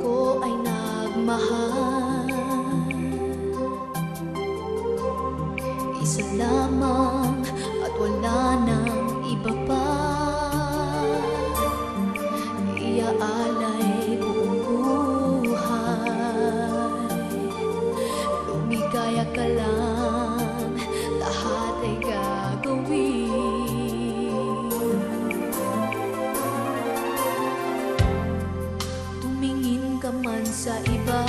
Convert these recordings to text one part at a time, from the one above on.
ako ay nagmahal, isa lamang at wala nang iba pa. Iaalay buong buhay, lumigaya ka lang, lahat ay gagawin. Tumingin ka man sa iba,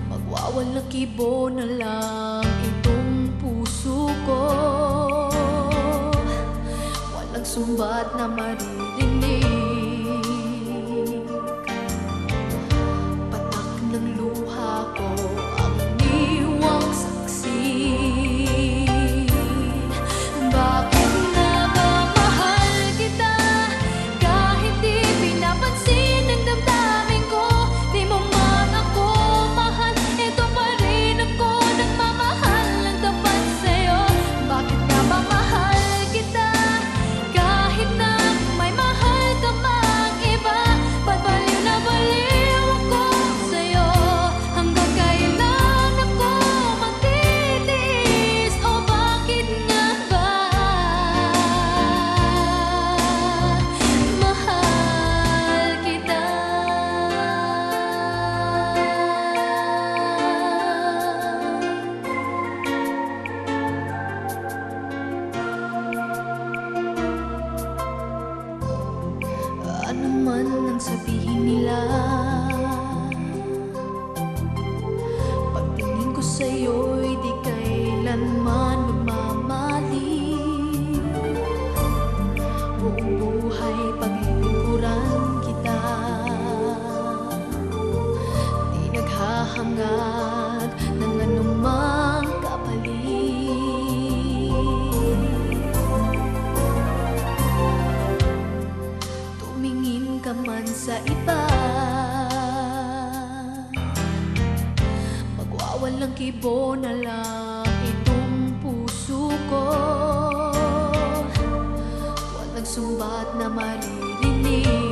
magwawalang kibo na lang itong puso ko. Walang sumbat na maririnig, patak ng luha ko ang iniwang saksi. Bakit nga ba mahal kita kahit di pinapansin ang damdamin ko? Di mo man ako mahal, ito pa rin ako nagmamahal ng tapat sa'yo. Bakit nga ba mahal kita kahit na may mahal ka mang iba? Ba't baliw na baliw ako sa'yo? Hanggang kailan ako magtitiis? O bakit nga ba mahal kita? Ano man ang sabihin nila, pagtingin ko sa'yo'y di kailanman magmamali. Buong buhay paglilingkuran kita, di naghahangad ng anumang kapalit. Tumingin ka man sa iba, magwawalang kibo na lang itong puso ko. Walang sumbat na maririnig,